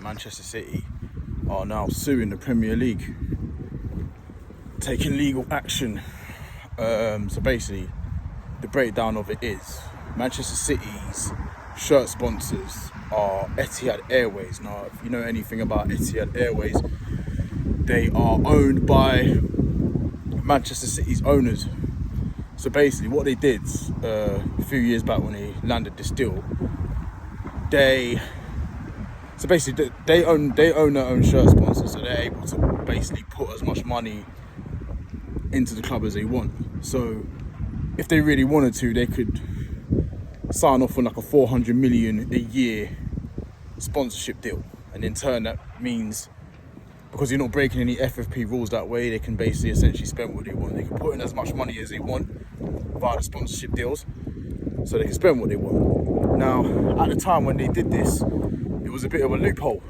Manchester City are now suing the Premier League, taking legal action. So basically, the breakdown of it is Manchester City's shirt sponsors are Etihad Airways. Now, if you know anything about Etihad Airways, they are owned by Manchester City's owners. So basically, what they did a few years back when they landed this deal, they own their own shirt sponsors, so they're able to basically put as much money into the club as they want. So if they really wanted to, they could sign off on like a 400 million a year sponsorship deal, and in turn that means, because you're not breaking any FFP rules that way, they can basically essentially spend what they want. They can put in as much money as they want via the sponsorship deals, so they can spend what they want. Now, at the time when they did this, it was a bit of a loophole.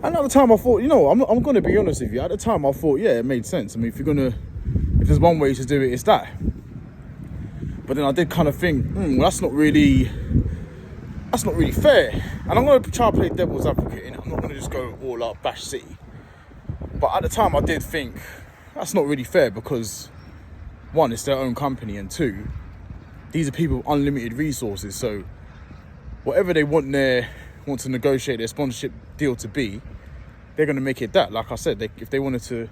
And at the time I thought, I'm going to be honest with you, at the time I thought, yeah, it made sense. I mean, if there's one way to do it, it's that. But then I did kind of think, well, that's not really fair. And I'm going to try to play devil's advocate in it. I'm not going to just go all out bash City. But at the time I did think, that's not really fair, because one, it's their own company, and two, these are people with unlimited resources. So whatever they want to negotiate their sponsorship deal to be, they're going to make it that. Like I said, if they wanted to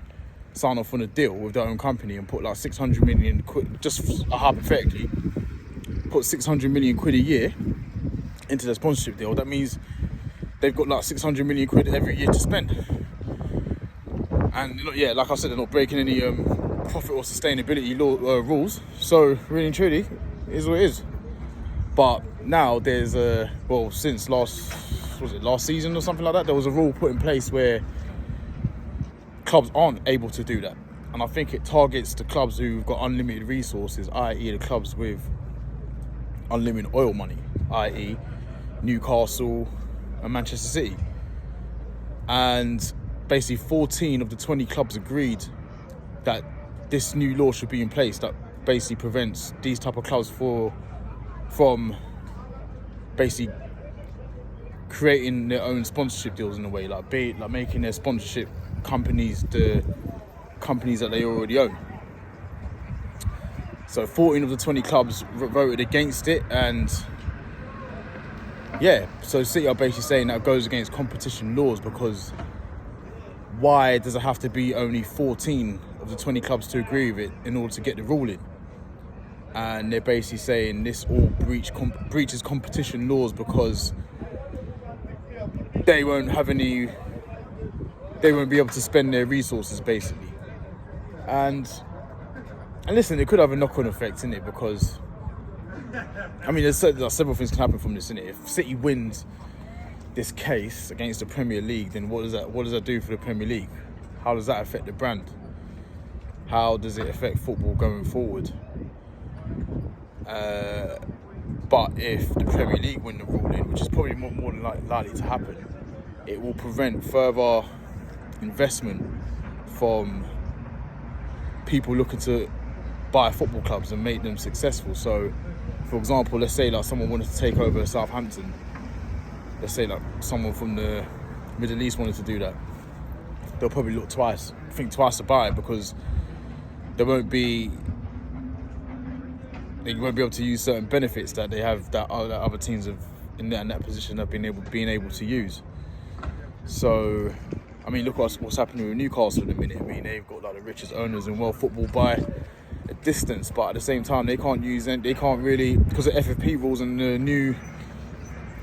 sign off on a deal with their own company and put like 600 million quid, just hypothetically, put 600 million quid a year into their sponsorship deal, that means they've got like 600 million quid every year to spend. And yeah, like I said, they're not breaking any profit or sustainability rules. So really and truly, it is what it is. But now there's since last season or something like that, there was a rule put in place where clubs aren't able to do that. And I think it targets the clubs who've got unlimited resources, i.e. the clubs with unlimited oil money, i.e. Newcastle and Manchester City. And basically 14 of the 20 clubs agreed that this new law should be in place that basically prevents these type of clubs from basically creating their own sponsorship deals in a way, like making their sponsorship companies the companies that they already own. So 14 of the 20 clubs voted against it, and yeah, so City are basically saying that goes against competition laws, because why does it have to be only 14 of the 20 clubs to agree with it in order to get the ruling? And they're basically saying this all breaches competition laws, because they won't be able to spend their resources, basically. And listen, it could have a knock-on effect, innit? Because I mean, there's several things can happen from this, innit? If City wins this case against the Premier League, then what does that do for the Premier League? How does that affect the brand? How does it affect football going forward? But if the Premier League win the ruling, which is probably more than likely to happen, it will prevent further investment from people looking to buy football clubs and make them successful. So, for example, let's say like someone wanted to take over Southampton. Let's say like someone from the Middle East wanted to do that. They'll probably think twice to buy it, because they won't be able to use certain benefits that they have that other teams have in that position have been able to use. So, I mean, look what's happening with Newcastle at the minute. I mean, they've got like the richest owners in world football by a distance, but at the same time, they can't really, because of FFP rules and the new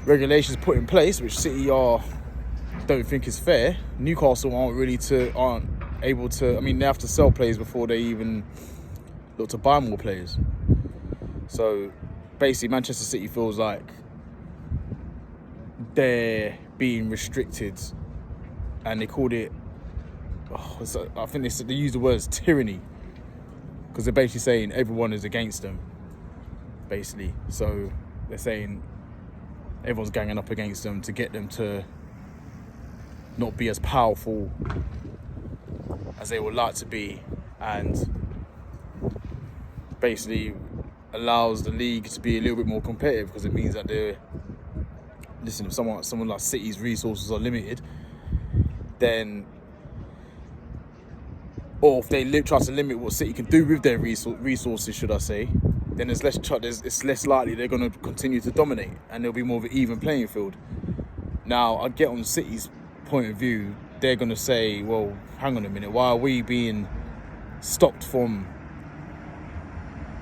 regulations put in place, which City don't think is fair. Newcastle aren't able to. I mean, they have to sell players before they even look to buy more players. So basically, Manchester City feels like they're being restricted, and they called it. I think they use the words tyranny, because they're basically saying everyone is against them. Basically, so they're saying everyone's ganging up against them to get them to not be as powerful as they would like to be, and basically allows the league to be a little bit more competitive, because it means that listen, if someone like City's resources are limited, then, or if they try to limit what City can do with their resources, should I say, then it's less likely they're going to continue to dominate, and there'll be more of an even playing field. Now, I get on City's point of view, they're going to say, well, hang on a minute, why are we being stopped from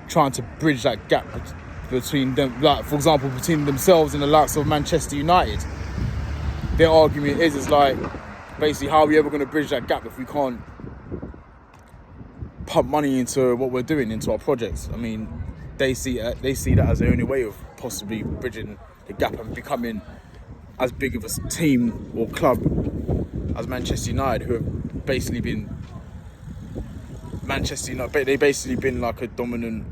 trying to bridge that gap between them, like, for example, between themselves and the likes of Manchester United? Their argument is like, basically, how are we ever going to bridge that gap if we can't pump money into what we're doing, into our projects? I mean, they see that as the only way of possibly bridging the gap and becoming as big of a team or club as Manchester United, who have basically been they've basically been like a dominant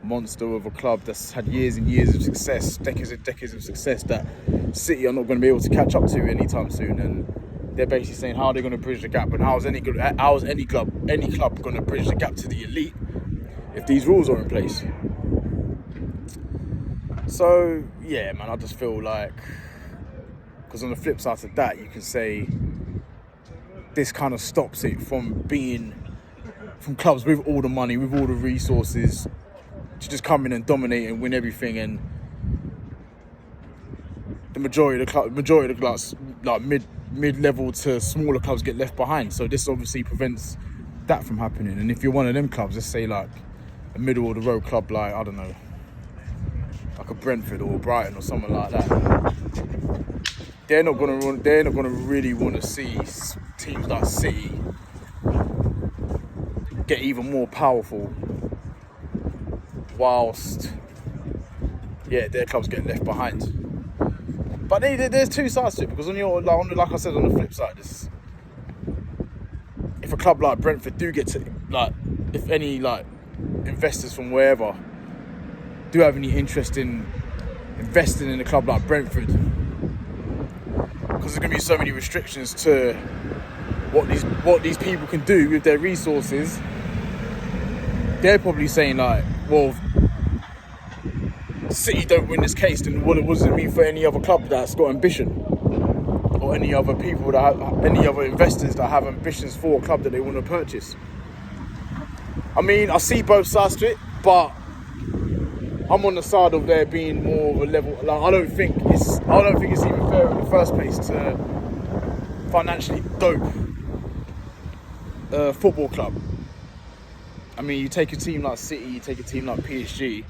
monster of a club that's had years and years of success, decades and decades of success, that City are not going to be able to catch up to anytime soon. And they're basically saying, how are they going to bridge the gap? And how is any club going to bridge the gap to the elite if these rules are in place? So yeah, man, I just feel like, because on the flip side of that, you can say this kind of stops it from clubs with all the money, with all the resources, to just come in and dominate and win everything, and the majority of the clubs, like mid-level to smaller clubs, get left behind. So this obviously prevents that from happening. And if you're one of them clubs, let's say like a middle of the road club, like, I don't know, like a Brentford or Brighton or something like that, they're not gonna really want to see teams like City get even more powerful, whilst their clubs get left behind. But there's two sides to it, because like I said, on the flip side, if a club like Brentford do get to, like, if any like investors from wherever do have any interest in investing in a club like Brentford, because there's going to be so many restrictions to what these people can do with their resources, they're probably saying like, well, City don't win this case, then what does it mean for any other club that's got ambition, or any other people any other investors that have ambitions for a club that they want to purchase? I mean, I see both sides to it, but I'm on the side of there being more of a level. Like, I don't think it's even fair in the first place to financially dope a football club. I mean, you take a team like City, you take a team like PSG.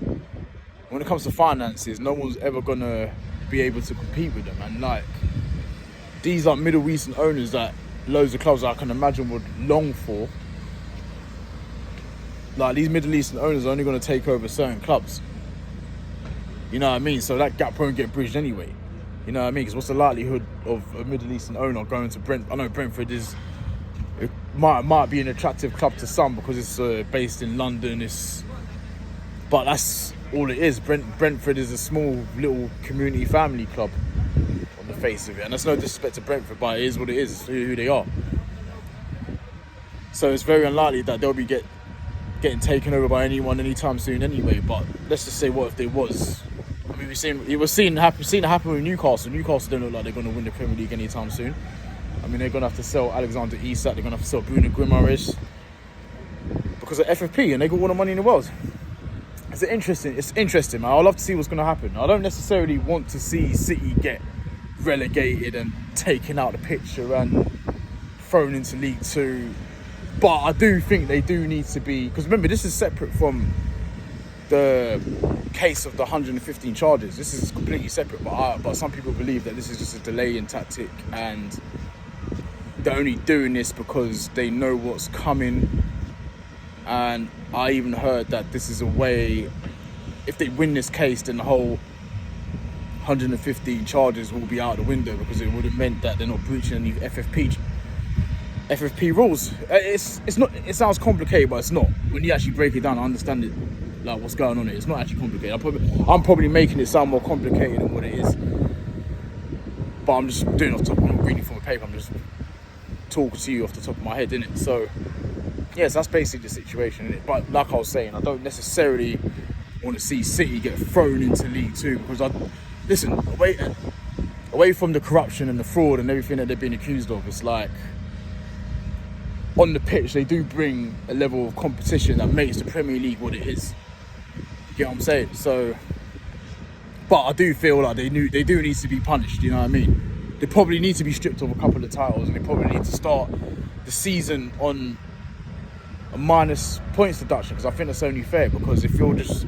When it comes to finances, no one's ever gonna be able to compete with them. And like, these like Middle Eastern owners that loads of clubs I can imagine would long for, like, these Middle Eastern owners are only gonna take over certain clubs. You know what I mean? So that gap won't get bridged anyway. You know what I mean? Because what's the likelihood of a Middle Eastern owner going to Brentford? I know Brentford might be an attractive club to some because it's based in London. But that's all it is. Brentford is a small little community family club on the face of it, and that's no disrespect to Brentford, but it is what it is. It's who they are. So it's very unlikely that they'll be getting taken over by anyone anytime soon anyway. But let's just say, what if there was? I mean, we've seen it happen with Newcastle. Newcastle don't look like they're going to win the Premier League anytime soon. I mean, they're going to have to sell Alexander Isak, they're going to have to sell Bruno Guimaraes because of FFP, and they got all the money in the world. It's interesting, man. I'd love to see what's going to happen. I don't necessarily want to see City get relegated and taken out of the picture and thrown into League Two, but I do think they do need to be, because remember, this is separate from the case of the 115 charges. This is completely separate, but some people believe that this is just a delaying tactic, and they're only doing this because they know what's coming. And I even heard that this is a way, if they win this case, then the whole 115 charges will be out the window, because it would have meant that they're not breaching any FFP rules. It sounds complicated, but it's not. When you actually break it down, I understand it, like what's going on here. It's not actually complicated. I'm probably making it sound more complicated than what it is. But I'm just doing off the top. I'm not reading from a paper. I'm just talking to you off the top of my head, innit? So yes, that's basically the situation, innit? But like I was saying, I don't necessarily want to see City get thrown into League Two, because away from the corruption and the fraud and everything that they've been accused of, it's like on the pitch they do bring a level of competition that makes the Premier League what it is. You know what I'm saying? So, but I do feel like they do need to be punished. You know what I mean? They probably need to be stripped of a couple of titles, and they probably need to start the season on a minus points deduction, because I think that's only fair. Because if you're just,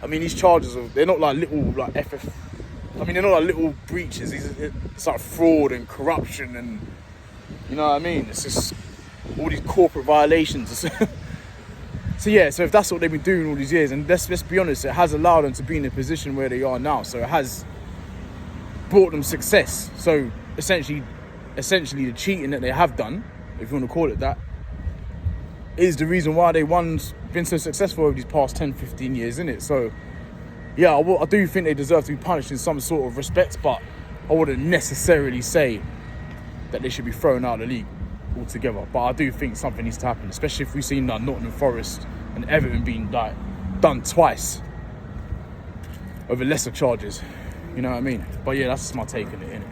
I mean, these charges they're not like little like they're not like little breaches. It's like fraud and corruption, and you know what I mean. It's just all these corporate violations. So yeah, so if that's what they've been doing all these years, and let's be honest, it has allowed them to be in the position where they are now. So it has brought them success. So essentially the cheating that they have done, if you want to call it that, is the reason why been so successful over these past 10, 15 years, isn't it? So yeah, I do think they deserve to be punished in some sort of respect, but I wouldn't necessarily say that they should be thrown out of the league altogether. But I do think something needs to happen, especially if we've seen Nottingham Forest and Everton being like done twice over lesser charges. You know what I mean? But yeah, that's just my take on it, innit?